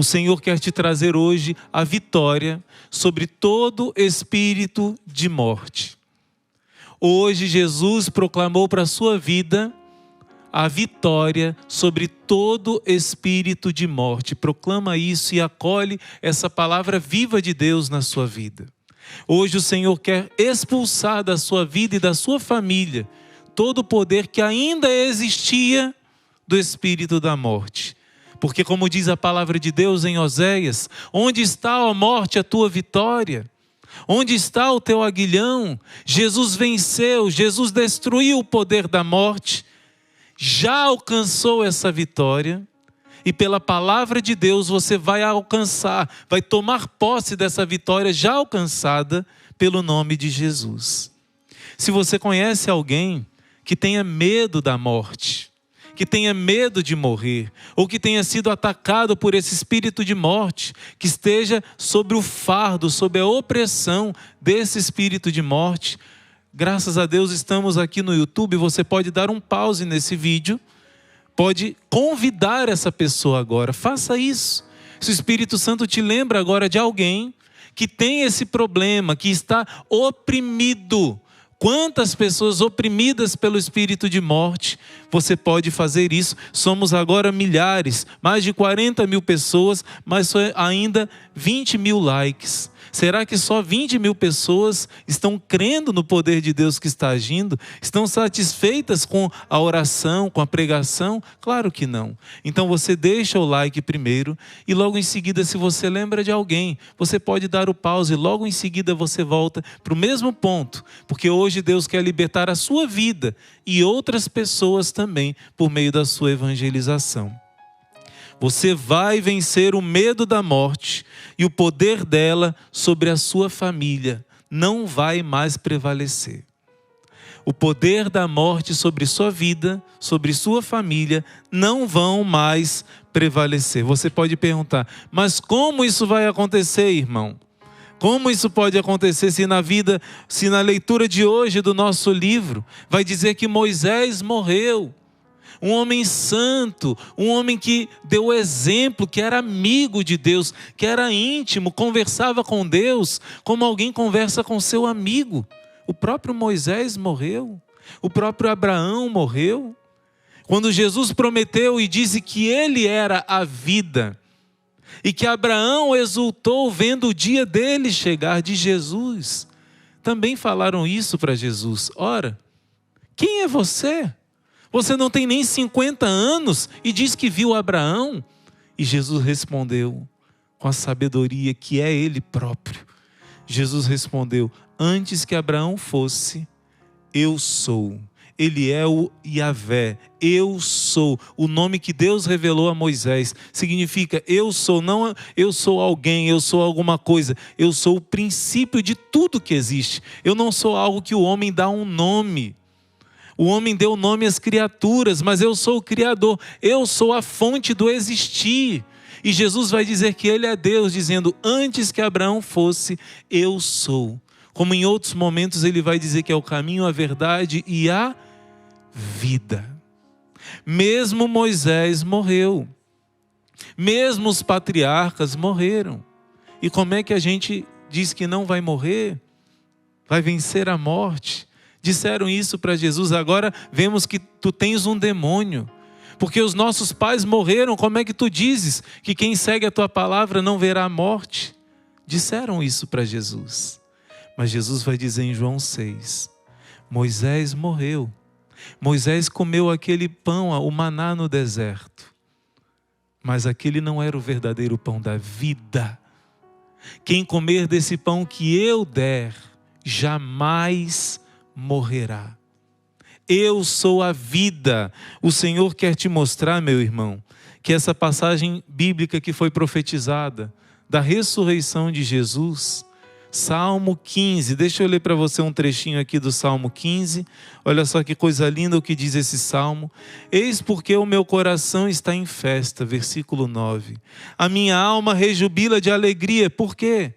O Senhor quer te trazer hoje a vitória sobre todo espírito de morte. Hoje Jesus proclamou para a sua vida a vitória sobre todo espírito de morte. Proclama isso e acolhe essa palavra viva de Deus na sua vida. Hoje o Senhor quer expulsar da sua vida e da sua família todo o poder que ainda existia do espírito da morte. Porque como diz a palavra de Deus em Oséias, onde está, ó morte, a tua vitória? Onde está o teu aguilhão? Jesus venceu, Jesus destruiu o poder da morte, já alcançou essa vitória. E pela palavra de Deus você vai alcançar, vai tomar posse dessa vitória já alcançada pelo nome de Jesus. Se você conhece alguém que tenha medo da morte, que tenha medo de morrer, ou que tenha sido atacado por esse espírito de morte, que esteja sobre o fardo, sobre a opressão desse espírito de morte, graças a Deus estamos aqui no YouTube, você pode dar um pause nesse vídeo, pode convidar essa pessoa agora, faça isso. Se o Espírito Santo te lembra agora de alguém que tem esse problema, que está oprimido, quantas pessoas oprimidas pelo espírito de morte, você pode fazer isso. Somos agora milhares, mais de 40 mil pessoas, mas ainda 20 mil likes. Será que só 20 mil pessoas estão crendo no poder de Deus que está agindo? Estão satisfeitas com a oração, com a pregação? Claro que não. Então você deixa o like primeiro e logo em seguida, se você lembra de alguém, você pode dar o pause e logo em seguida você volta para o mesmo ponto. Porque hoje Deus quer libertar a sua vida e outras pessoas também por meio da sua evangelização. Você vai vencer o medo da morte e o poder dela sobre a sua família não vai mais prevalecer. O poder da morte sobre sua vida, sobre sua família, não vão mais prevalecer. Você pode perguntar, mas como isso vai acontecer, irmão? Como isso pode acontecer se na leitura de hoje do nosso livro, vai dizer que Moisés morreu? Um homem santo, um homem que deu exemplo, que era amigo de Deus, que era íntimo, conversava com Deus como alguém conversa com seu amigo. O próprio Moisés morreu, o próprio Abraão morreu. Quando Jesus prometeu e disse que ele era a vida, e que Abraão exultou vendo o dia dele chegar, de Jesus, também falaram isso para Jesus. Ora, quem é você? Você não tem nem 50 anos e diz que viu Abraão? E Jesus respondeu com a sabedoria que é Ele próprio. Jesus respondeu, antes que Abraão fosse, eu sou. Ele é o Yahvé, eu sou. O nome que Deus revelou a Moisés significa eu sou, não eu sou alguém, eu sou alguma coisa. Eu sou o princípio de tudo que existe. Eu não sou algo que o homem dá um nome. O homem deu nome às criaturas, mas eu sou o Criador. Eu sou a fonte do existir. E Jesus vai dizer que Ele é Deus, dizendo, antes que Abraão fosse, eu sou. Como em outros momentos Ele vai dizer que é o caminho, a verdade e a vida. Mesmo Moisés morreu. Mesmo os patriarcas morreram. E como é que a gente diz que não vai morrer? Vai vencer a morte? Disseram isso para Jesus, agora vemos que tu tens um demônio, porque os nossos pais morreram, como é que tu dizes que quem segue a tua palavra não verá a morte? Disseram isso para Jesus, mas Jesus vai dizer em João 6, Moisés morreu, Moisés comeu aquele pão, o maná no deserto, mas aquele não era o verdadeiro pão da vida. Quem comer desse pão que eu der, jamais morrerá. Eu sou a vida. O Senhor quer te mostrar, meu irmão, que essa passagem bíblica que foi profetizada, da ressurreição de Jesus, Salmo 15, deixa eu ler para você um trechinho aqui do Salmo 15, olha só que coisa linda o que diz esse Salmo. Eis porque o meu coração está em festa, versículo 9. A minha alma rejubila de alegria, por quê?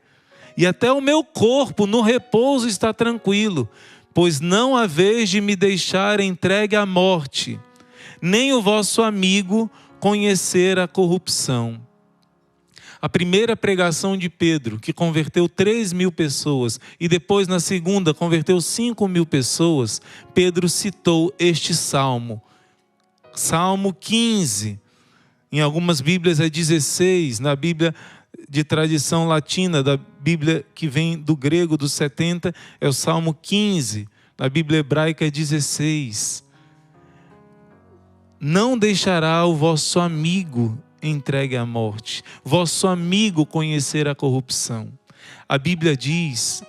E até o meu corpo no repouso está tranquilo, pois não há vez de me deixar entregue à morte, nem o vosso amigo conhecer a corrupção. A primeira pregação de Pedro, que converteu 3.000 pessoas, e depois na segunda converteu 5.000 pessoas, Pedro citou este salmo. Salmo 15. Em algumas Bíblias é 16, na Bíblia de tradição latina, da Bíblia que vem do grego dos 70, é o Salmo 15. Na Bíblia hebraica é 16. Não deixará o vosso amigo entregue à morte, vosso amigo conhecer a corrupção. A Bíblia diz,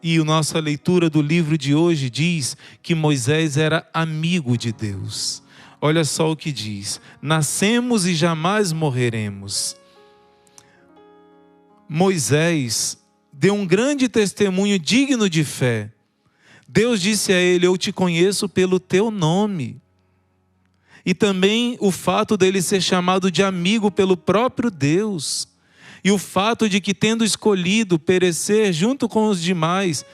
e a nossa leitura do livro de hoje diz, que Moisés era amigo de Deus. Olha só o que diz: nascemos e jamais morreremos. Moisés deu um grande testemunho digno de fé. Deus disse a ele: eu te conheço pelo teu nome. E também o fato dele ser chamado de amigo pelo próprio Deus. E o fato de que, tendo escolhido perecer junto com os demais,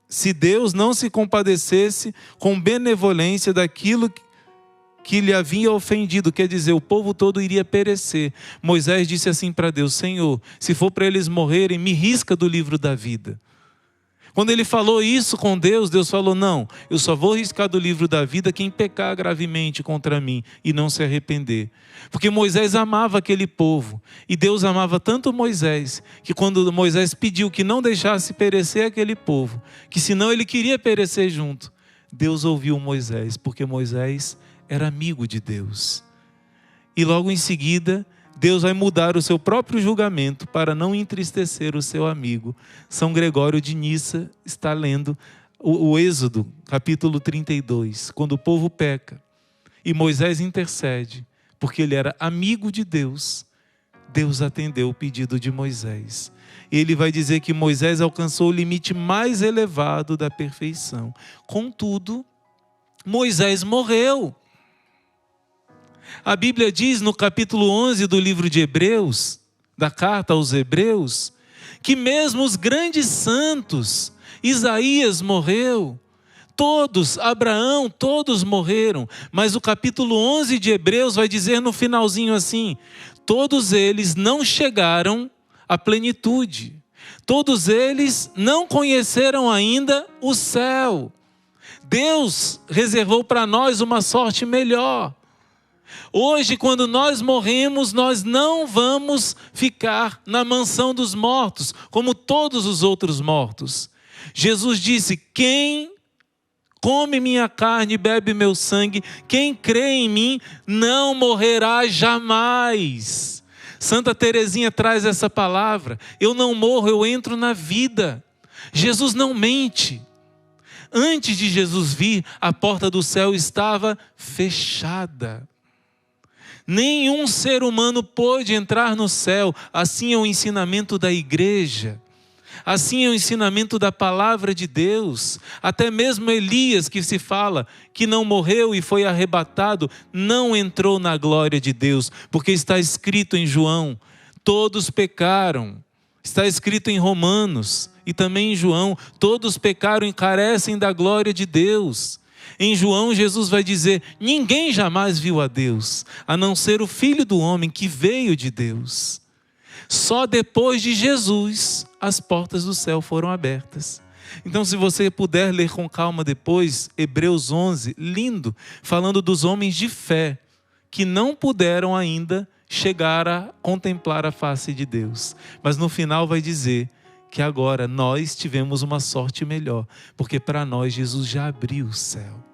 se Deus não se compadecesse com benevolência daquilo que lhe havia ofendido, quer dizer, o povo todo iria perecer. Moisés disse assim para Deus: Senhor, se for para eles morrerem, me risca do livro da vida. Quando ele falou isso com Deus, Deus falou: não, eu só vou riscar do livro da vida quem pecar gravemente contra mim e não se arrepender. Porque Moisés amava aquele povo, e Deus amava tanto Moisés, que quando Moisés pediu que não deixasse perecer aquele povo, que senão ele queria perecer junto, Deus ouviu Moisés, porque Moisés era amigo de Deus. E logo em seguida, Deus vai mudar o seu próprio julgamento para não entristecer o seu amigo. São Gregório de Nissa está lendo o Êxodo, capítulo 32, quando o povo peca. E Moisés intercede, porque ele era amigo de Deus. Deus atendeu o pedido de Moisés. Ele vai dizer que Moisés alcançou o limite mais elevado da perfeição. Contudo, Moisés morreu. A Bíblia diz no capítulo 11 do livro de Hebreus, da carta aos Hebreus, que mesmo os grandes santos, Isaías morreu, todos, Abraão, todos morreram. Mas o capítulo 11 de Hebreus vai dizer no finalzinho assim: todos eles não chegaram à plenitude, todos eles não conheceram ainda o céu. Deus reservou para nós uma sorte melhor. Hoje, quando nós morremos, nós não vamos ficar na mansão dos mortos, como todos os outros mortos. Jesus disse: quem come minha carne e bebe meu sangue, quem crê em mim, não morrerá jamais. Santa Teresinha traz essa palavra: eu não morro, eu entro na vida. Jesus não mente. Antes de Jesus vir, a porta do céu estava fechada. Nenhum ser humano pôde entrar no céu. Assim é o ensinamento da igreja. Assim é o ensinamento da palavra de Deus. Até mesmo Elias, que se fala que não morreu e foi arrebatado, não entrou na glória de Deus, porque está escrito em João: todos pecaram. Está escrito em Romanos e também em João: todos pecaram e carecem da glória de Deus. Em João, Jesus vai dizer: ninguém jamais viu a Deus, a não ser o Filho do Homem que veio de Deus. Só depois de Jesus, as portas do céu foram abertas. Então, se você puder ler com calma depois, Hebreus 11, lindo, falando dos homens de fé, que não puderam ainda chegar a contemplar a face de Deus. Mas no final vai dizer que agora nós tivemos uma sorte melhor, porque para nós Jesus já abriu o céu.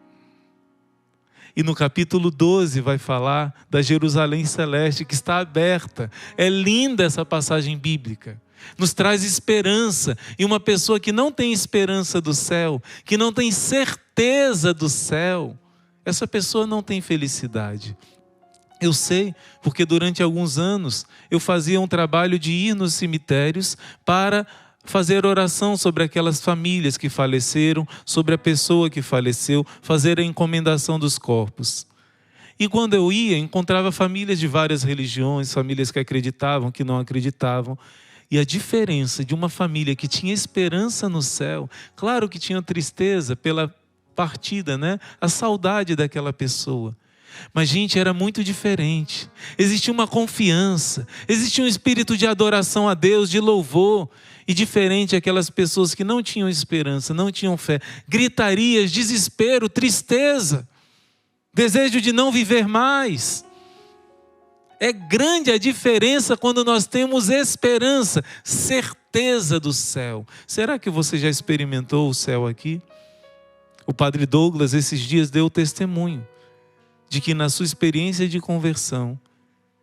E no capítulo 12 vai falar da Jerusalém Celeste, que está aberta. É linda essa passagem bíblica. Nos traz esperança. E uma pessoa que não tem esperança do céu, que não tem certeza do céu, essa pessoa não tem felicidade. Eu sei, porque durante alguns anos eu fazia um trabalho de ir nos cemitérios para fazer oração sobre aquelas famílias que faleceram, sobre a pessoa que faleceu, fazer a encomendação dos corpos. E quando eu ia, encontrava famílias de várias religiões, famílias que acreditavam, que não acreditavam. E a diferença de uma família que tinha esperança no céu, claro que tinha tristeza pela partida, né? A saudade daquela pessoa. Mas, gente, era muito diferente. Existia uma confiança, existia um espírito de adoração a Deus, de louvor. E diferente aquelas pessoas que não tinham esperança, não tinham fé. Gritarias, desespero, tristeza, desejo de não viver mais. É grande a diferença quando nós temos esperança, certeza do céu. Será que você já experimentou o céu aqui? O padre Douglas, esses dias, deu testemunho de que na sua experiência de conversão,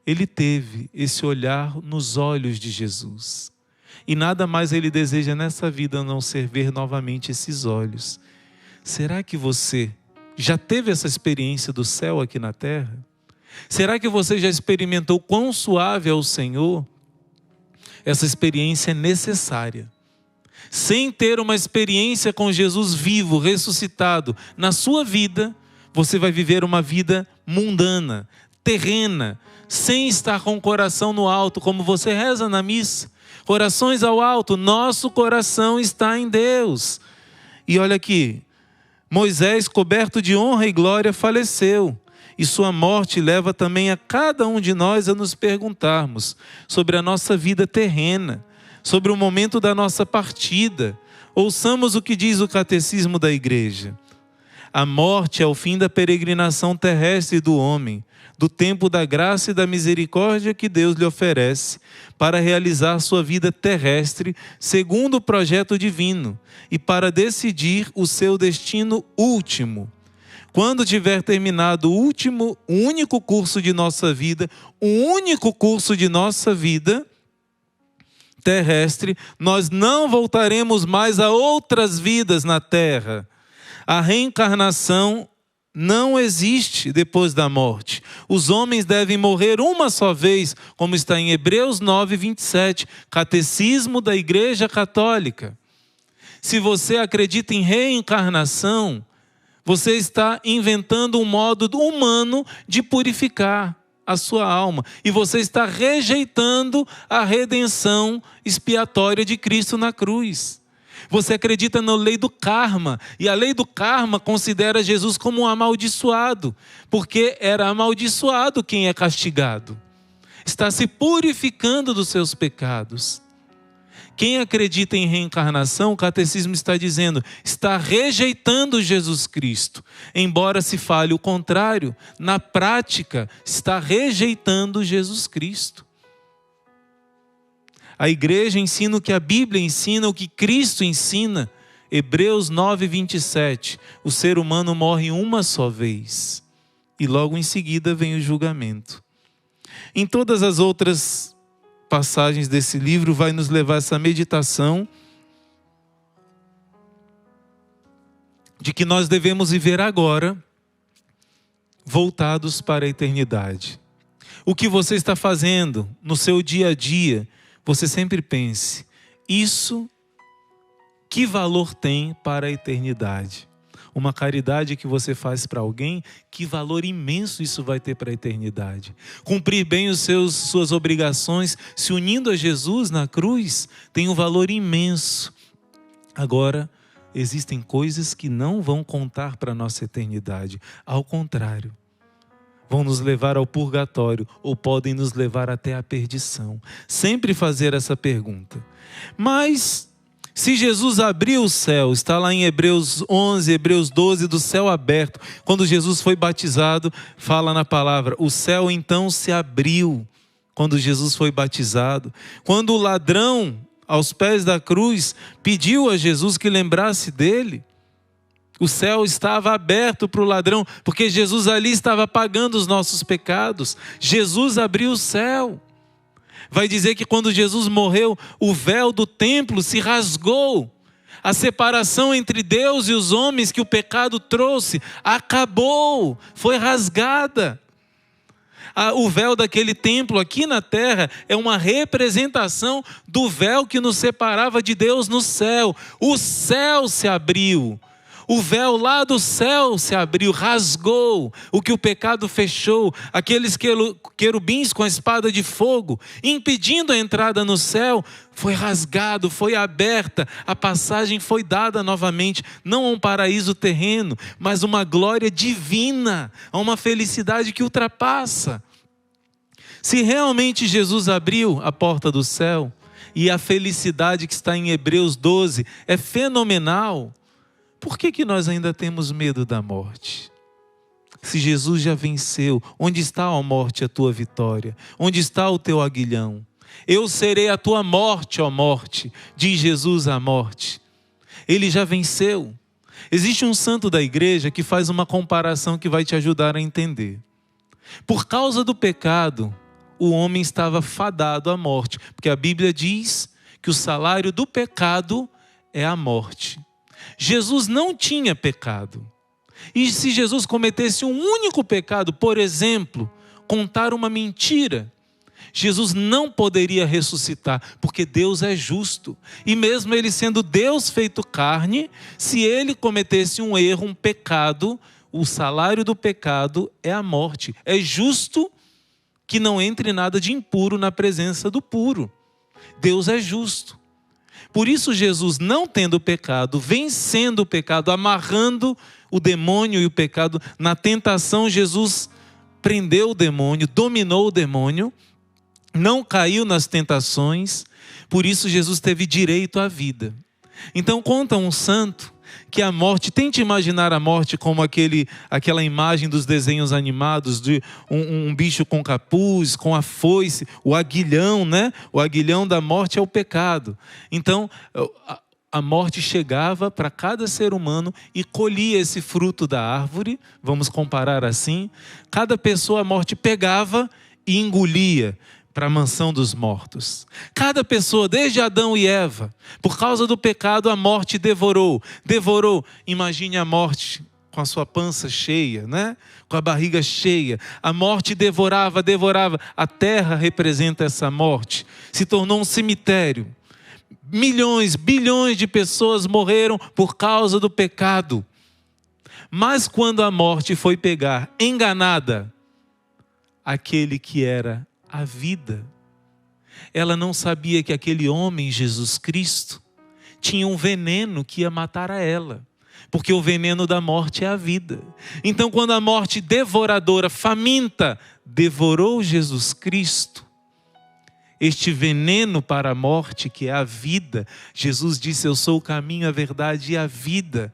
ele teve esse olhar nos olhos de Jesus. E nada mais ele deseja nessa vida a não ser ver novamente esses olhos. Será que você já teve essa experiência do céu aqui na terra? Será que você já experimentou quão suave é o Senhor? Essa experiência é necessária. Sem ter uma experiência com Jesus vivo, ressuscitado na sua vida, você vai viver uma vida mundana, terrena, sem estar com o coração no alto, como você reza na missa. Corações ao alto, nosso coração está em Deus. E olha aqui, Moisés, coberto de honra e glória, faleceu. E sua morte leva também a cada um de nós a nos perguntarmos sobre a nossa vida terrena, sobre o momento da nossa partida. Ouçamos o que diz o catecismo da igreja. A morte é o fim da peregrinação terrestre do homem, do tempo da graça e da misericórdia que Deus lhe oferece para realizar sua vida terrestre segundo o projeto divino e para decidir o seu destino último. Quando tiver terminado o único curso de nossa vida, o único curso de nossa vida terrestre, nós não voltaremos mais a outras vidas na terra. A reencarnação não existe depois da morte. Os homens devem morrer uma só vez, como está em Hebreus 9, 27, Catecismo da Igreja Católica. Se você acredita em reencarnação, você está inventando um modo humano de purificar a sua alma. E você está rejeitando a redenção expiatória de Cristo na cruz. Você acredita na lei do karma, e a lei do karma considera Jesus como um amaldiçoado, porque era amaldiçoado quem é castigado. Está se purificando dos seus pecados. Quem acredita em reencarnação, o catecismo está dizendo, está rejeitando Jesus Cristo. Embora se fale o contrário, na prática está rejeitando Jesus Cristo. A igreja ensina o que a Bíblia ensina, o que Cristo ensina. Hebreus 9, 27. O ser humano morre uma só vez. E logo em seguida vem o julgamento. Em todas as outras passagens desse livro vai nos levar a essa meditação de que nós devemos viver agora, voltados para a eternidade. O que você está fazendo no seu dia a dia, você sempre pense, isso que valor tem para a eternidade? Uma caridade que você faz para alguém, que valor imenso isso vai ter para a eternidade? Cumprir bem suas obrigações, se unindo a Jesus na cruz, tem um valor imenso. Agora, existem coisas que não vão contar para a nossa eternidade. Ao contrário, vão nos levar ao purgatório ou podem nos levar até a perdição. Sempre fazer essa pergunta. Mas se Jesus abriu o céu, está lá em Hebreus 11, Hebreus 12, do céu aberto. Quando Jesus foi batizado, fala na palavra, o céu então se abriu quando Jesus foi batizado. Quando o ladrão, aos pés da cruz, pediu a Jesus que lembrasse dele, o céu estava aberto para o ladrão, porque Jesus ali estava pagando os nossos pecados. Jesus abriu o céu. Vai dizer que quando Jesus morreu, o véu do templo se rasgou. A separação entre Deus e os homens que o pecado trouxe acabou, foi rasgada. O véu daquele templo aqui na terra é uma representação do véu que nos separava de Deus no céu. O céu se abriu. O véu lá do céu se abriu, rasgou o que o pecado fechou. Aqueles querubins com a espada de fogo, impedindo a entrada no céu, foi rasgado, foi aberta. A passagem foi dada novamente, não a um paraíso terreno, mas uma glória divina, a uma felicidade que ultrapassa. Se realmente Jesus abriu a porta do céu, e a felicidade que está em Hebreus 12 é fenomenal, por que nós ainda temos medo da morte? Se Jesus já venceu, onde está, ó morte, a tua vitória? Onde está o teu aguilhão? Eu serei a tua morte, ó morte, diz Jesus à morte. Ele já venceu. Existe um santo da igreja que faz uma comparação que vai te ajudar a entender. Por causa do pecado, o homem estava fadado à morte, porque a Bíblia diz que o salário do pecado é a morte. Jesus não tinha pecado. E se Jesus cometesse um único pecado, por exemplo, contar uma mentira, Jesus não poderia ressuscitar, porque Deus é justo. E mesmo ele sendo Deus feito carne, se ele cometesse um erro, um pecado, o salário do pecado é a morte. É justo que não entre nada de impuro na presença do puro. Deus é justo. Por isso Jesus, não tendo pecado, vencendo o pecado, amarrando o demônio e o pecado, na tentação Jesus prendeu o demônio, dominou o demônio, não caiu nas tentações, por isso Jesus teve direito à vida. Então conta um santo que a morte, tente imaginar a morte como aquela imagem dos desenhos animados de um bicho com capuz, com a foice, o aguilhão, né? O aguilhão da morte é o pecado. Então a morte chegava para cada ser humano e colhia esse fruto da árvore, vamos comparar assim. Cada pessoa a morte pegava e engolia para a mansão dos mortos. Cada pessoa, desde Adão e Eva, por causa do pecado, a morte devorou. Imagine a morte com a sua pança cheia, né? Com a barriga cheia. A morte devorava. A terra representa essa morte. Se tornou um cemitério. Milhões, bilhões de pessoas morreram por causa do pecado. Mas quando a morte foi pegar, enganada, aquele que era a vida, ela não sabia que aquele homem, Jesus Cristo, tinha um veneno que ia matar a ela, porque o veneno da morte é a vida. Então quando a morte devoradora, faminta, devorou Jesus Cristo, este veneno para a morte que é a vida, Jesus disse: eu sou o caminho, a verdade e a vida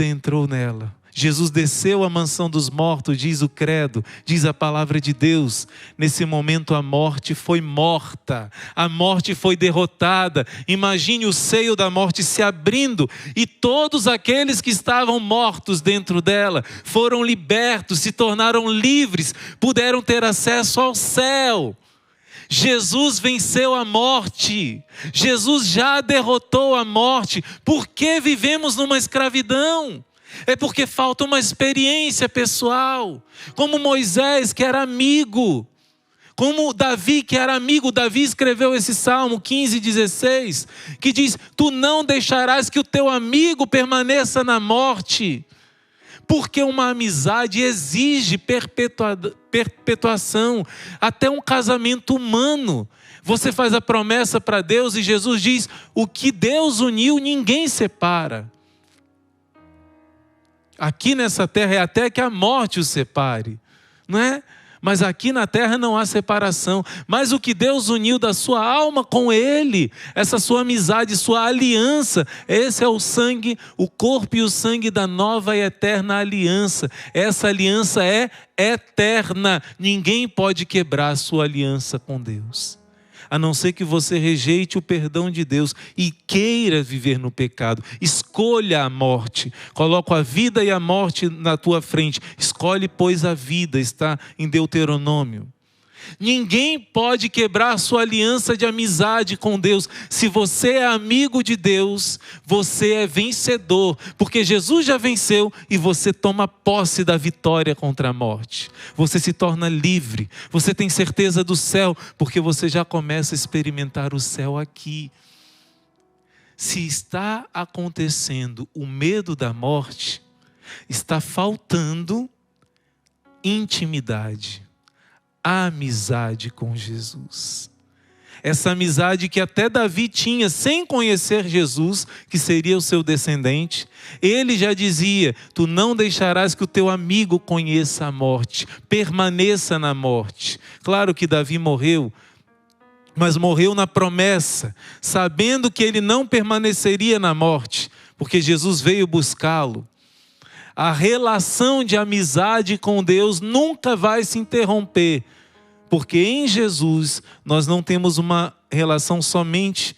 entrou nela. Jesus desceu à mansão dos mortos, diz o credo, diz a palavra de Deus. Nesse momento a morte foi morta, a morte foi derrotada. Imagine o seio da morte se abrindo e todos aqueles que estavam mortos dentro dela foram libertos, se tornaram livres, puderam ter acesso ao céu. Jesus venceu a morte, Jesus já derrotou a morte. Por que vivemos numa escravidão? É porque falta uma experiência pessoal, como Moisés que era amigo, como Davi que era amigo. Davi escreveu esse Salmo 15:16, que diz: tu não deixarás que o teu amigo permaneça na morte, porque uma amizade exige perpetuação, até um casamento humano. Você faz a promessa para Deus e Jesus diz: o que Deus uniu ninguém separa. Aqui nessa terra é até que a morte os separe, não é? Mas aqui na terra não há separação. Mas o que Deus uniu da sua alma com Ele, essa sua amizade, sua aliança, esse é o sangue, o corpo e o sangue da nova e eterna aliança. Essa aliança é eterna. Ninguém pode quebrar a sua aliança com Deus, a não ser que você rejeite o perdão de Deus e queira viver no pecado. Escolha a morte. Coloco a vida e a morte na tua frente. Escolhe, pois, a vida. Está em Deuteronômio. Ninguém pode quebrar a sua aliança de amizade com Deus. Se você é amigo de Deus, você é vencedor, porque Jesus já venceu e você toma posse da vitória contra a morte. Você se torna livre, você tem certeza do céu, porque você já começa a experimentar o céu aqui. Se está acontecendo o medo da morte, está faltando intimidade, amizade com Jesus. Essa amizade que até Davi tinha sem conhecer Jesus, que seria o seu descendente. Ele já dizia: tu não deixarás que o teu amigo conheça a morte, permaneça na morte. Claro que Davi morreu, mas morreu na promessa, sabendo que ele não permaneceria na morte, porque Jesus veio buscá-lo. A relação de amizade com Deus nunca vai se interromper, porque em Jesus nós não temos uma relação somente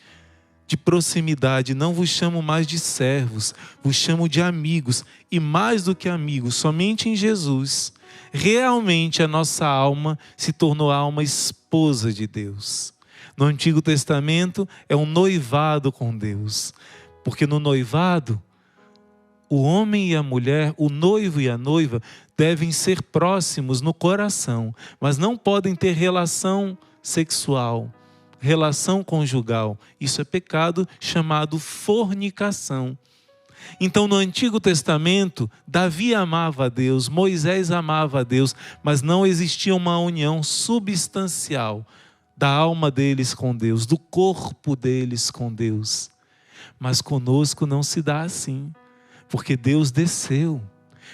de proximidade. Não vos chamo mais de servos, vos chamo de amigos. E mais do que amigos, somente em Jesus, realmente a nossa alma se tornou a alma esposa de Deus. No Antigo Testamento é um noivado com Deus, porque no noivado, o homem e a mulher, o noivo e a noiva, devem ser próximos no coração, mas não podem ter relação sexual, relação conjugal. Isso é pecado chamado fornicação. Então, no Antigo Testamento, Davi amava a Deus, Moisés amava a Deus, mas não existia uma união substancial da alma deles com Deus, do corpo deles com Deus. Mas conosco não se dá assim, porque Deus desceu.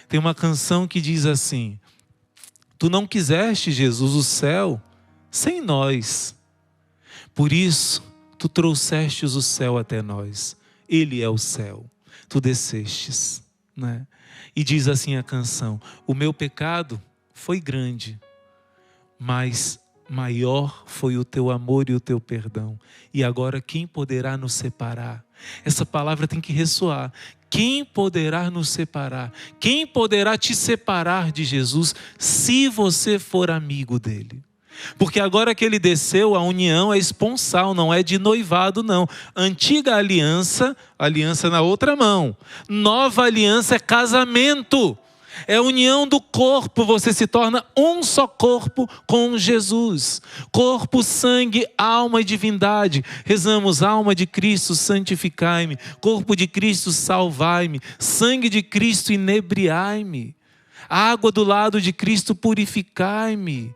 Tem uma canção que diz assim: tu não quiseste, Jesus, o céu sem nós. Por isso, tu trouxestes o céu até nós. Ele é o céu. Tu descestes, né? E diz assim a canção: o meu pecado foi grande, mas maior foi o teu amor e o teu perdão. E agora quem poderá nos separar? Essa palavra tem que ressoar. Quem poderá nos separar? Quem poderá te separar de Jesus se você for amigo dele? Porque agora que ele desceu, a união é esponsal, não é de noivado não. Antiga aliança, aliança na outra mão. Nova aliança é casamento. É a união do corpo, você se torna um só corpo com Jesus. Corpo, sangue, alma e divindade. Rezamos: alma de Cristo, santificai-me. Corpo de Cristo, salvai-me. Sangue de Cristo, inebriai-me. Água do lado de Cristo, purificai-me.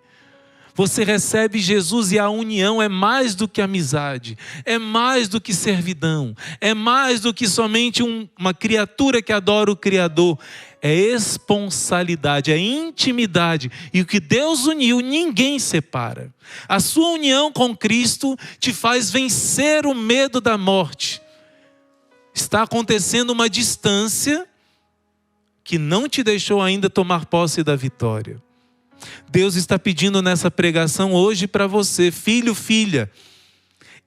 Você recebe Jesus e a união é mais do que amizade, é mais do que servidão, é mais do que somente uma criatura que adora o Criador. É esponsalidade, é intimidade. E o que Deus uniu, ninguém separa. A sua união com Cristo te faz vencer o medo da morte. Está acontecendo uma distância que não te deixou ainda tomar posse da vitória. Deus está pedindo nessa pregação hoje para você: filho, filha,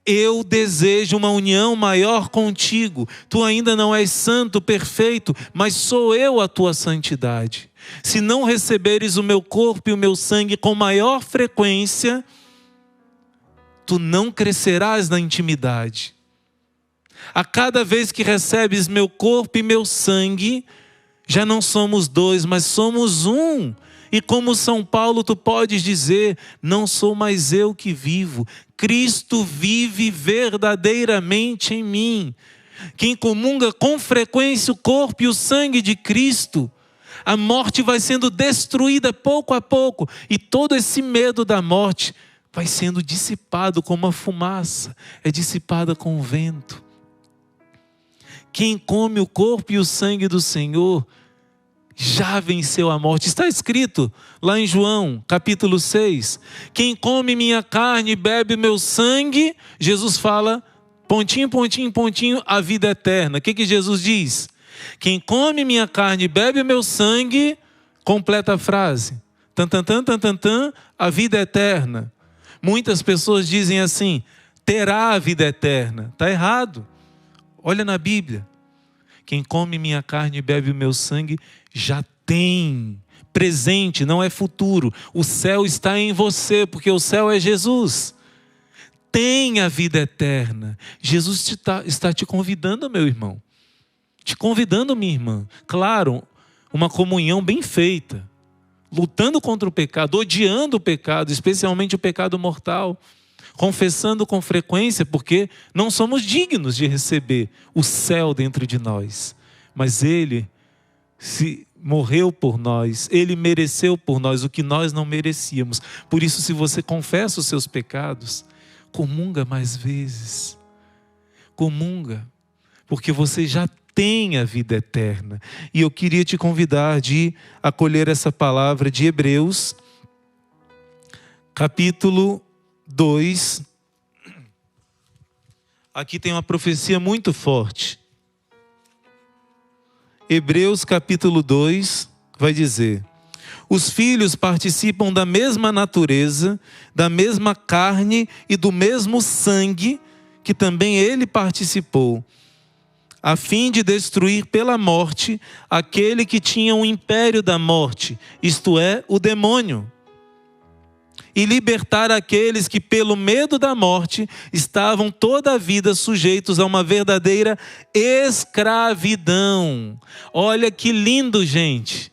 eu desejo uma união maior contigo. Tu ainda não és santo, perfeito, mas sou eu a tua santidade. Se não receberes o meu corpo e o meu sangue com maior frequência, tu não crescerás na intimidade. A cada vez que recebes meu corpo e meu sangue, já não somos dois, mas somos um. E como São Paulo, tu podes dizer: não sou mais eu que vivo, Cristo vive verdadeiramente em mim. Quem comunga com frequência o corpo e o sangue de Cristo, a morte vai sendo destruída pouco a pouco, e todo esse medo da morte vai sendo dissipado como a fumaça é dissipada com o vento. Quem come o corpo e o sangue do Senhor já venceu a morte. Está escrito lá em João, capítulo 6. Quem come minha carne e bebe meu sangue, Jesus fala, pontinho, pontinho, pontinho, a vida eterna. O que Jesus diz? Quem come minha carne e bebe meu sangue, completa a frase. Tan, tan, tan, tan, tan, tan, a vida eterna. Muitas pessoas dizem assim: terá a vida eterna. Está errado. Olha na Bíblia. Quem come minha carne e bebe o meu sangue já tem. Presente, não é futuro. O céu está em você, porque o céu é Jesus. Tem a vida eterna. Jesus está te convidando, meu irmão. Te convidando, minha irmã. Claro, uma comunhão bem feita. Lutando contra o pecado, odiando o pecado, especialmente o pecado mortal. confessando com frequência, porque não somos dignos de receber o céu dentro de nós. Mas Ele morreu por nós, Ele mereceu por nós o que nós não merecíamos. Por isso, se você confessa os seus pecados, comunga mais vezes. Comunga, porque você já tem a vida eterna. E eu queria te convidar de acolher essa palavra de Hebreus, capítulo 2. Aqui tem uma profecia muito forte. Hebreus capítulo 2 vai dizer: os filhos participam da mesma natureza, da mesma carne e do mesmo sangue que também ele participou, a fim de destruir pela morte aquele que tinha o império da morte, isto é, o demônio, e libertar aqueles que pelo medo da morte estavam toda a vida sujeitos a uma verdadeira escravidão. Olha que lindo, gente.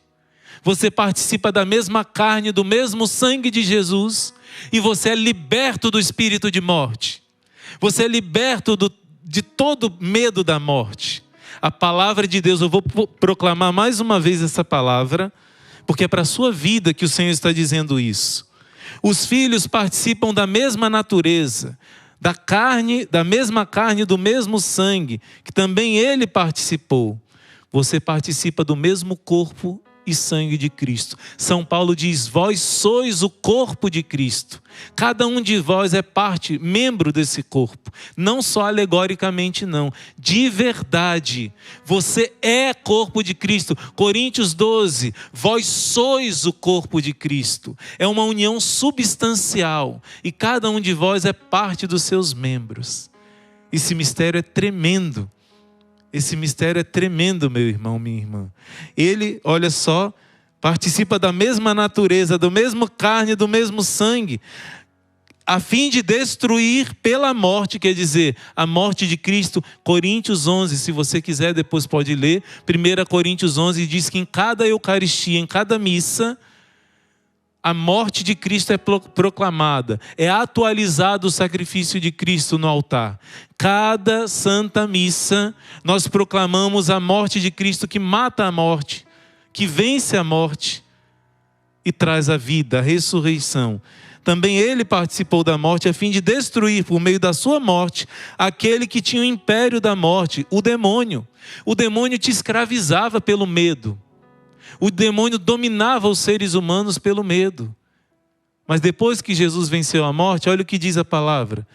Você participa da mesma carne, do mesmo sangue de Jesus, e você é liberto do espírito de morte. Você é liberto de todo medo da morte. A palavra de Deus, eu vou proclamar mais uma vez essa palavra, porque é para a sua vida que o Senhor está dizendo isso. Os filhos participam da mesma natureza, da mesma carne, do mesmo sangue, que também ele participou. Você participa do mesmo corpo e sangue de Cristo. São Paulo diz: vós sois o corpo de Cristo. Cada um de vós é membro desse corpo. Não só alegoricamente não, de verdade. Você é corpo de Cristo. Coríntios 12, vós sois o corpo de Cristo. É uma união substancial. E cada um de vós é parte dos seus membros. Esse mistério é tremendo. Esse mistério é tremendo, meu irmão, minha irmã. Ele, olha só, participa da mesma natureza, do mesmo carne, do mesmo sangue, a fim de destruir pela morte, quer dizer, a morte de Cristo. Coríntios 11, se você quiser depois pode ler. 1 Coríntios 11 diz que em cada Eucaristia, em cada missa, a morte de Cristo é proclamada, é atualizado o sacrifício de Cristo no altar. Cada Santa Missa, nós proclamamos a morte de Cristo que mata a morte, que vence a morte e traz a vida, a ressurreição. Também ele participou da morte a fim de destruir por meio da sua morte aquele que tinha o império da morte, o demônio. O demônio te escravizava pelo medo. O demônio dominava os seres humanos pelo medo. Mas depois que Jesus venceu a morte, olha o que diz a palavra: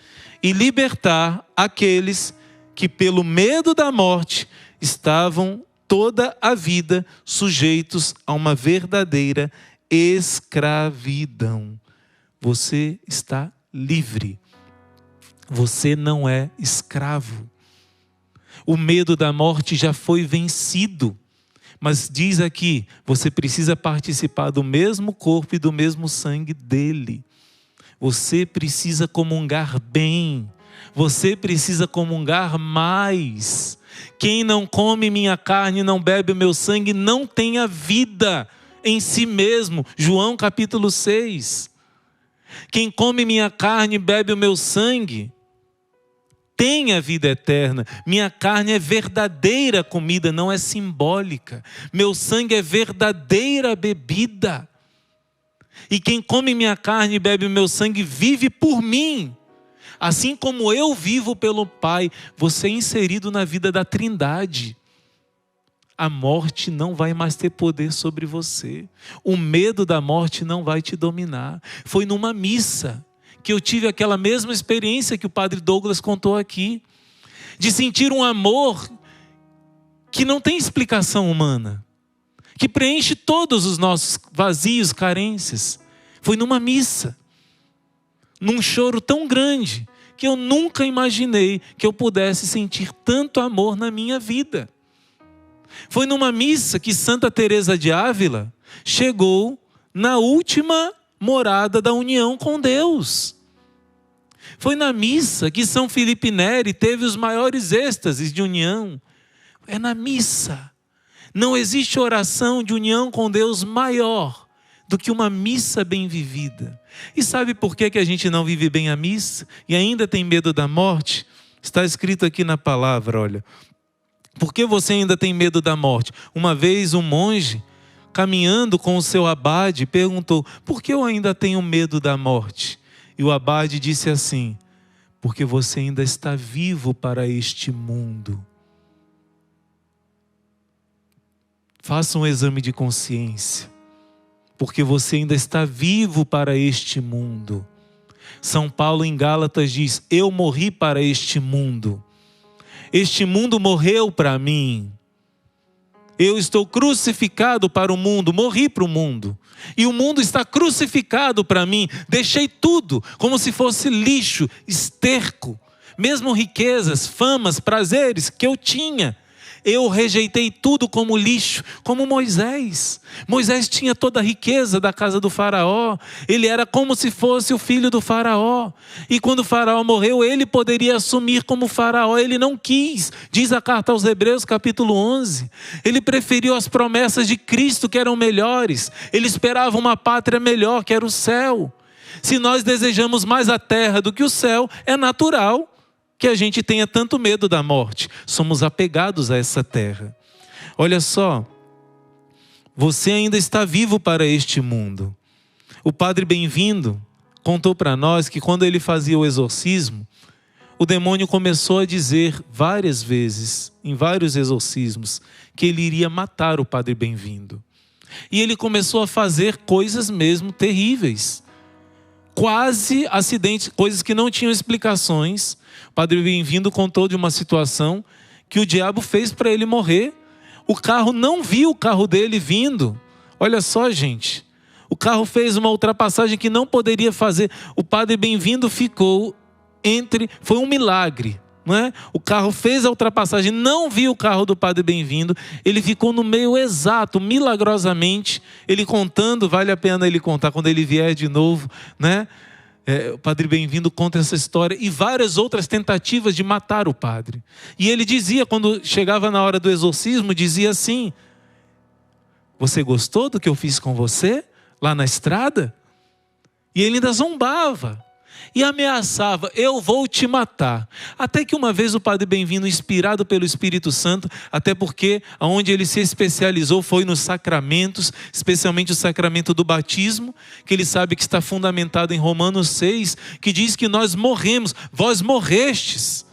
e libertar aqueles que pelo medo da morte estavam toda a vida sujeitos a uma verdadeira escravidão. Você está livre. Você não é escravo. O medo da morte já foi vencido. Mas diz aqui, você precisa participar do mesmo corpo e do mesmo sangue dele. Você precisa comungar bem. Você precisa comungar mais. Quem não come minha carne e não bebe o meu sangue não tem a vida em si mesmo. João capítulo 6. Quem come minha carne e bebe o meu sangue tem a vida eterna. Minha carne é verdadeira comida, não é simbólica. Meu sangue é verdadeira bebida. E quem come minha carne e bebe o meu sangue vive por mim. Assim como eu vivo pelo Pai. Você é inserido na vida da Trindade. A morte não vai mais ter poder sobre você. O medo da morte não vai te dominar. Foi numa missa que eu tive aquela mesma experiência que o Padre Douglas contou aqui, de sentir um amor que não tem explicação humana, que preenche todos os nossos vazios, carências. Foi numa missa, num choro tão grande, que eu nunca imaginei que eu pudesse sentir tanto amor na minha vida. Foi numa missa que Santa Teresa de Ávila chegou na última morada da união com Deus. Foi na missa que São Felipe Neri teve os maiores êxtases de união. É na missa. Não existe oração de união com Deus maior do que uma missa bem vivida. E sabe por que a gente não vive bem a missa e ainda tem medo da morte? Está escrito aqui na palavra, olha. Por que você ainda tem medo da morte? Uma vez um monge, caminhando com o seu abade, perguntou: por que eu ainda tenho medo da morte? E o abade disse assim: porque você ainda está vivo para este mundo. Faça um exame de consciência, porque você ainda está vivo para este mundo. São Paulo em Gálatas diz: eu morri para este mundo. Este mundo morreu para mim. Eu estou crucificado para o mundo, morri para o mundo. E o mundo está crucificado para mim. Deixei tudo como se fosse lixo, esterco. Mesmo riquezas, famas, prazeres que eu tinha. Eu rejeitei tudo como lixo, como Moisés. Moisés tinha toda a riqueza da casa do faraó. Ele era como se fosse o filho do faraó. E quando o faraó morreu, ele poderia assumir como faraó. Ele não quis. Diz a carta aos Hebreus, capítulo 11. Ele preferiu as promessas de Cristo, que eram melhores. Ele esperava uma pátria melhor, que era o céu. Se nós desejamos mais a terra do que o céu, é natural que a gente tenha tanto medo da morte. Somos apegados a essa terra. Olha só, você ainda está vivo para este mundo. O padre Bem-vindo contou para nós que quando ele fazia o exorcismo, o demônio começou a dizer várias vezes, em vários exorcismos, que ele iria matar o padre Bem-vindo. E ele começou a fazer coisas mesmo terríveis. Quase acidentes, coisas que não tinham explicações. O padre Bem-vindo contou de uma situação que o diabo fez para ele morrer. O carro não viu o carro dele vindo. Olha só, gente. O carro fez uma ultrapassagem que não poderia fazer. O padre Bem-vindo ficou foi um milagre, não é? O carro fez a ultrapassagem, não viu o carro do padre Bem-vindo. Ele ficou no meio exato, milagrosamente. Ele contando, vale a pena ele contar quando ele vier de novo, né? O padre Bem-vindo conta essa história e várias outras tentativas de matar o padre. E ele dizia, quando chegava na hora do exorcismo, dizia assim: você gostou do que eu fiz com você lá na estrada? E ele ainda zombava e ameaçava: eu vou te matar. Até que uma vez o padre Bem-vindo, inspirado pelo Espírito Santo, até porque onde ele se especializou foi nos sacramentos, especialmente o sacramento do batismo, que ele sabe que está fundamentado em Romanos 6, que diz que nós morremos, vós morrestes.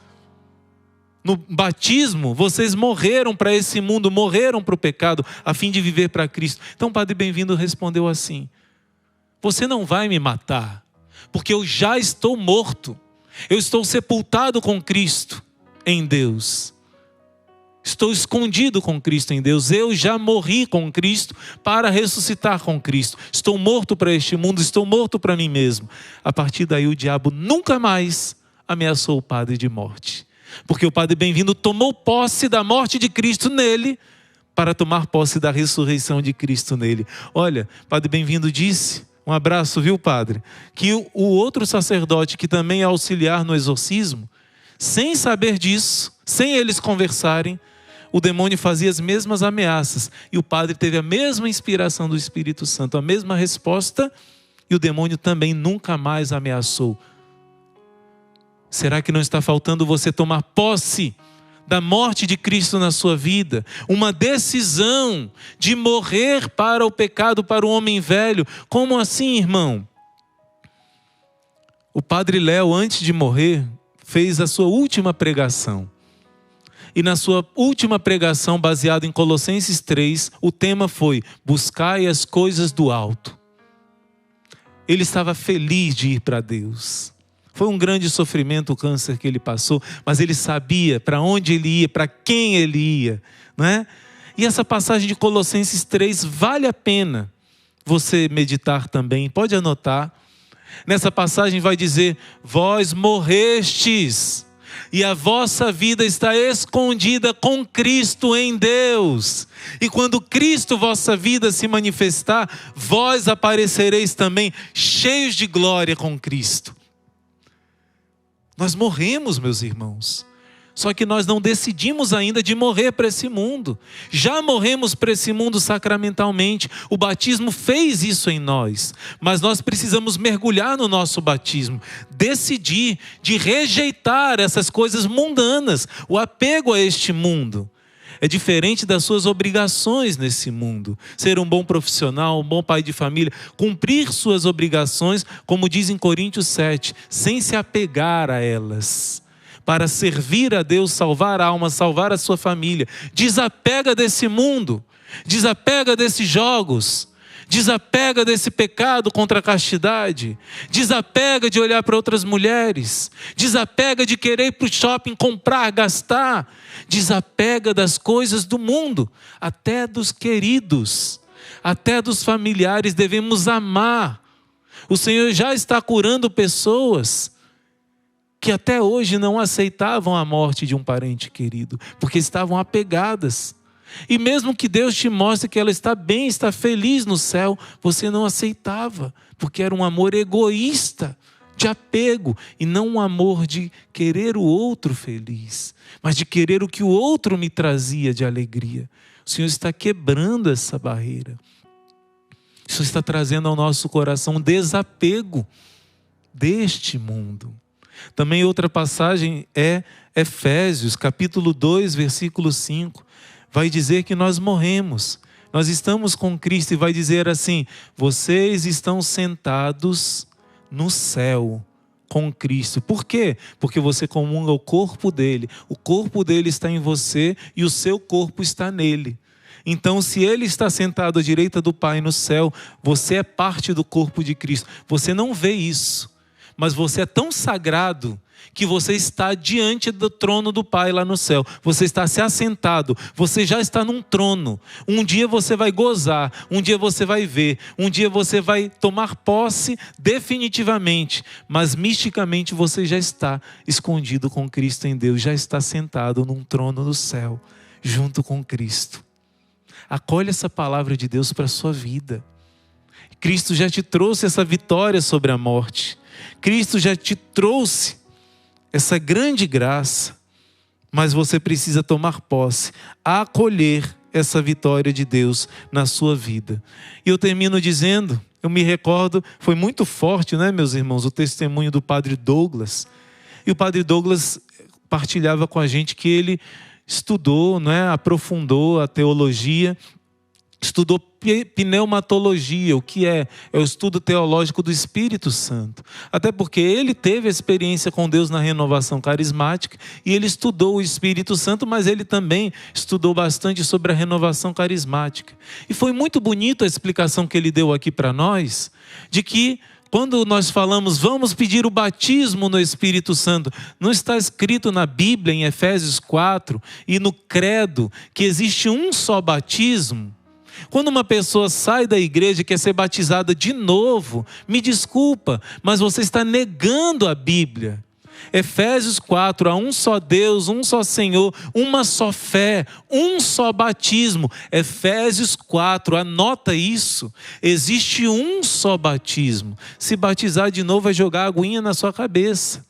No batismo, vocês morreram para esse mundo, morreram para o pecado, a fim de viver para Cristo. Então o padre Bem-vindo respondeu assim: você não vai me matar, porque eu já estou morto. Eu estou sepultado com Cristo em Deus. Estou escondido com Cristo em Deus. Eu já morri com Cristo para ressuscitar com Cristo. Estou morto para este mundo, estou morto para mim mesmo. A partir daí o diabo nunca mais ameaçou o padre de morte. Porque o padre Bem-vindo tomou posse da morte de Cristo nele, para tomar posse da ressurreição de Cristo nele. Olha, o padre Bem-vindo disse, um abraço, viu, padre? Que o outro sacerdote que também é auxiliar no exorcismo, sem saber disso, sem eles conversarem, o demônio fazia as mesmas ameaças. E o padre teve a mesma inspiração do Espírito Santo, a mesma resposta, e o demônio também nunca mais ameaçou. Será que não está faltando você tomar posse da morte de Cristo na sua vida? Uma decisão de morrer para o pecado, para o homem velho. Como assim, irmão? O padre Léo, antes de morrer, fez a sua última pregação. E na sua última pregação, baseada em Colossenses 3, o tema foi: buscai as coisas do alto. Ele estava feliz de ir para Deus. Foi um grande sofrimento o câncer que ele passou, mas ele sabia para onde ele ia, para quem ele ia, não é? E essa passagem de Colossenses 3 vale a pena você meditar também, pode anotar. Nessa passagem vai dizer: vós morrestes, e a vossa vida está escondida com Cristo em Deus. E quando Cristo, vossa vida, se manifestar, vós aparecereis também cheios de glória com Cristo. Nós morremos, meus irmãos. Só que nós não decidimos ainda de morrer para esse mundo. Já morremos para esse mundo sacramentalmente. O batismo fez isso em nós. Mas nós precisamos mergulhar no nosso batismo. Decidir de rejeitar essas coisas mundanas. O apego a este mundo. É diferente das suas obrigações nesse mundo. Ser um bom profissional, um bom pai de família. Cumprir suas obrigações, como diz em Coríntios 7. Sem se apegar a elas. Para servir a Deus, salvar a alma, salvar a sua família. Desapega desse mundo. Desapega desses jogos. Desapega desse pecado contra a castidade. Desapega de olhar para outras mulheres. Desapega de querer ir para o shopping comprar, gastar. Desapega das coisas do mundo. Até dos queridos. Até dos familiares devemos amar. O Senhor já está curando pessoas que até hoje não aceitavam a morte de um parente querido, porque estavam apegadas. E mesmo que Deus te mostre que ela está bem, está feliz no céu, você não aceitava, porque era um amor egoísta, de apego, e não um amor de querer o outro feliz, mas de querer o que o outro me trazia de alegria. O Senhor está quebrando essa barreira. O Senhor está trazendo ao nosso coração um desapego deste mundo. Também outra passagem é Efésios, capítulo 2, versículo 5. Vai dizer que nós morremos. Nós estamos com Cristo e vai dizer assim: vocês estão sentados no céu com Cristo. Por quê? Porque você comunga o corpo dele. O corpo dele está em você e o seu corpo está nele. Então, se ele está sentado à direita do Pai no céu, você é parte do corpo de Cristo. Você não vê isso. Mas você é tão sagrado que você está diante do trono do Pai lá no céu. Você está se assentado. Você já está num trono. Um dia você vai gozar. Um dia você vai ver. Um dia você vai tomar posse definitivamente. Mas misticamente você já está escondido com Cristo em Deus. Já está sentado num trono no céu, junto com Cristo. Acolhe essa palavra de Deus para a sua vida. Cristo já te trouxe essa vitória sobre a morte. Cristo já te trouxe essa grande graça, mas você precisa tomar posse, acolher essa vitória de Deus na sua vida. E eu termino dizendo, eu me recordo, foi muito forte, né, meus irmãos, o testemunho do Padre Douglas. E o Padre Douglas partilhava com a gente que ele estudou, né, aprofundou a teologia, estudou pneumatologia, o que é o estudo teológico do Espírito Santo. Até porque ele teve experiência com Deus na renovação carismática e ele estudou o Espírito Santo, mas ele também estudou bastante sobre a renovação carismática. E foi muito bonito a explicação que ele deu aqui para nós, de que quando nós falamos, vamos pedir o batismo no Espírito Santo, não está escrito na Bíblia, em Efésios 4, e no credo, que existe um só batismo? Quando uma pessoa sai da igreja e quer ser batizada de novo, me desculpa, mas você está negando a Bíblia. Efésios 4, há um só Deus, um só Senhor, uma só fé, um só batismo. Efésios 4, anota isso. Existe um só batismo. Se batizar de novo, vai jogar aguinha na sua cabeça.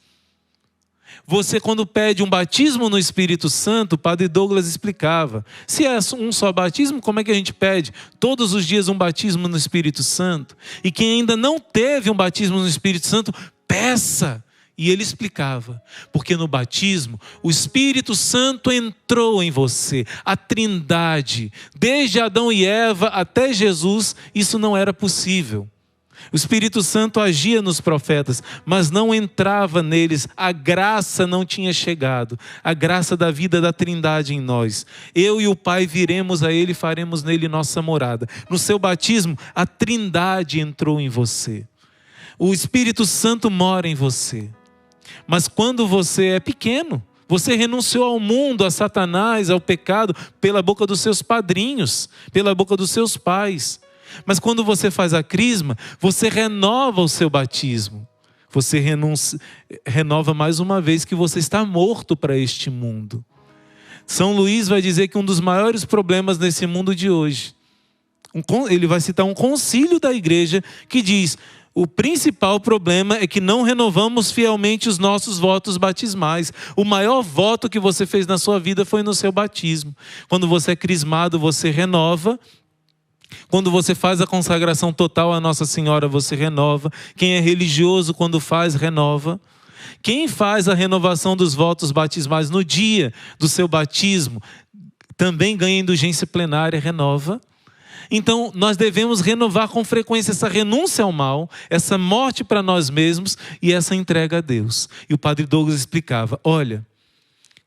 Você, quando pede um batismo no Espírito Santo, o Padre Douglas explicava. Se é um só batismo, como é que a gente pede? Todos os dias um batismo no Espírito Santo. E quem ainda não teve um batismo no Espírito Santo, peça. E ele explicava, porque no batismo, o Espírito Santo entrou em você, a Trindade. Desde Adão e Eva até Jesus, isso não era possível. O Espírito Santo agia nos profetas, mas não entrava neles, a graça não tinha chegado, a graça da vida da Trindade em nós. Eu e o Pai viremos a Ele e faremos nele nossa morada. No seu batismo, a Trindade entrou em você. O Espírito Santo mora em você. Mas quando você é pequeno, você renunciou ao mundo, a Satanás, ao pecado, pela boca dos seus padrinhos, pela boca dos seus pais. Mas quando você faz a crisma, você renova o seu batismo. Você renova mais uma vez que você está morto para este mundo. São Luís vai dizer que um dos maiores problemas nesse mundo de hoje, ele vai citar um concílio da igreja que diz: O principal problema é que não renovamos fielmente os nossos votos batismais. O maior voto que você fez na sua vida foi no seu batismo. Quando você é crismado, você renova. Quando você faz a consagração total à Nossa Senhora, você renova. Quem é religioso, quando faz, renova. Quem faz a renovação dos votos batismais no dia do seu batismo, também ganha indulgência plenária, renova. Então, nós devemos renovar com frequência essa renúncia ao mal, essa morte para nós mesmos e essa entrega a Deus. E o Padre Douglas explicava, olha,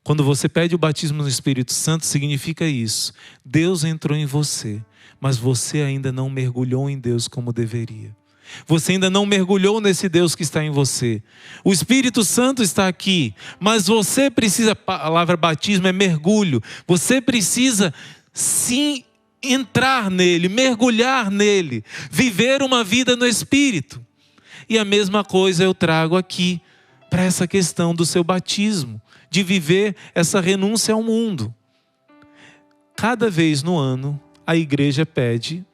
quando você pede o batismo no Espírito Santo, significa isso. Deus entrou em você, mas você ainda não mergulhou em Deus como deveria. Você ainda não mergulhou nesse Deus que está em você. O Espírito Santo está aqui, mas você precisa, a palavra batismo é mergulho, você precisa sim entrar nele, mergulhar nele, viver uma vida no Espírito. E a mesma coisa eu trago aqui para essa questão do seu batismo, de viver essa renúncia ao mundo. Cada vez no ano, a igreja pede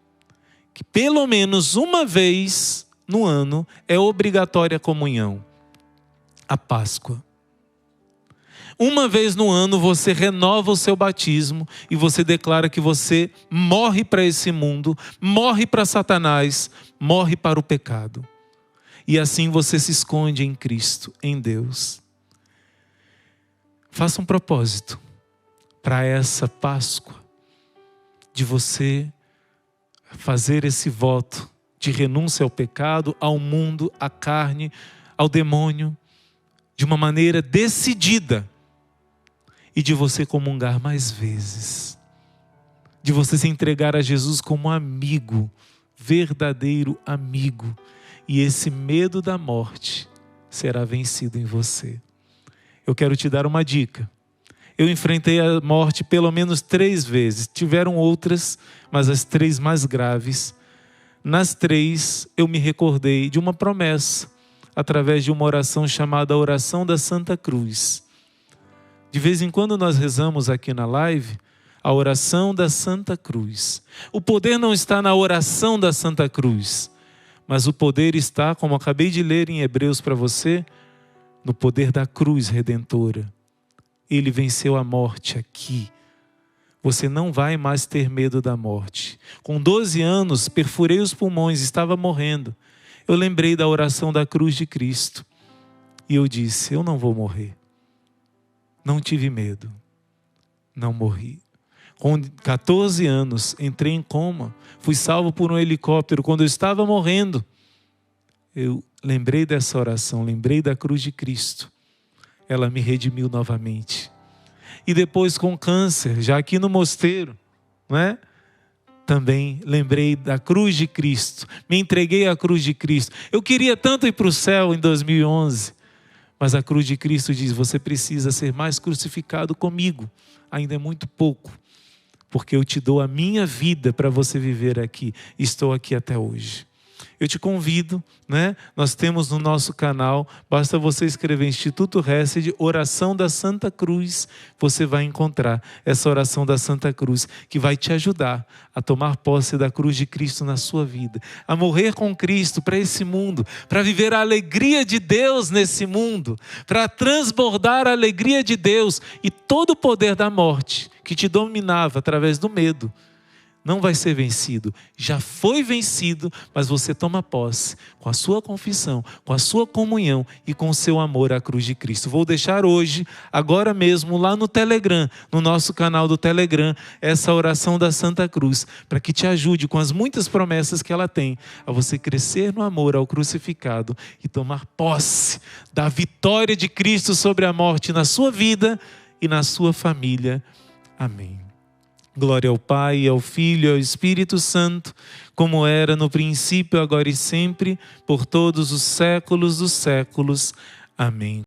que pelo menos uma vez no ano é obrigatória a comunhão, a Páscoa. Uma vez no ano você renova o seu batismo e você declara que você morre para esse mundo, morre para Satanás, morre para o pecado. E assim você se esconde em Cristo, em Deus. Faça um propósito para essa Páscoa, de você fazer esse voto de renúncia ao pecado, ao mundo, à carne, ao demônio, de uma maneira decidida. E de você comungar mais vezes. De você se entregar a Jesus como amigo, verdadeiro amigo. E esse medo da morte será vencido em você. Eu quero te dar uma dica. Eu enfrentei a morte pelo menos 3 vezes. Tiveram outras, mas as 3 mais graves. Nas 3, eu me recordei de uma promessa, através de uma oração chamada Oração da Santa Cruz. De vez em quando nós rezamos aqui na live a oração da Santa Cruz. O poder não está na oração da Santa Cruz, mas o poder está, como acabei de ler em Hebreus para você, no poder da cruz redentora. Ele venceu a morte aqui. Você não vai mais ter medo da morte. Com 12 anos, perfurei os pulmões, estava morrendo. Eu lembrei da oração da cruz de Cristo. E eu disse, eu não vou morrer. Não tive medo, não morri. Com 14 anos, entrei em coma, fui salvo por um helicóptero. Quando eu estava morrendo, eu lembrei dessa oração, lembrei da cruz de Cristo. Ela me redimiu novamente. E depois com câncer, já aqui no mosteiro, não é? Também lembrei da cruz de Cristo, me entreguei à cruz de Cristo. Eu queria tanto ir para o céu em 2011, mas a cruz de Cristo diz, você precisa ser mais crucificado comigo. Ainda é muito pouco, porque eu te dou a minha vida para você viver aqui. Estou aqui até hoje. Eu te convido, né? Nós temos no nosso canal, basta você escrever Instituto Hesed, Oração da Santa Cruz, você vai encontrar essa oração da Santa Cruz, que vai te ajudar a tomar posse da cruz de Cristo na sua vida, a morrer com Cristo para esse mundo, para viver a alegria de Deus nesse mundo, para transbordar a alegria de Deus e todo o poder da morte que te dominava através do medo. Não vai ser vencido, já foi vencido, mas você toma posse com a sua confissão, com a sua comunhão e com o seu amor à cruz de Cristo. Vou deixar hoje, agora mesmo, lá no Telegram, no nosso canal do Telegram, essa oração da Santa Cruz, para que te ajude com as muitas promessas que ela tem, a você crescer no amor ao crucificado e tomar posse da vitória de Cristo sobre a morte na sua vida e na sua família. Amém. Glória ao Pai, ao Filho e ao Espírito Santo, como era no princípio, agora e sempre, por todos os séculos dos séculos. Amém.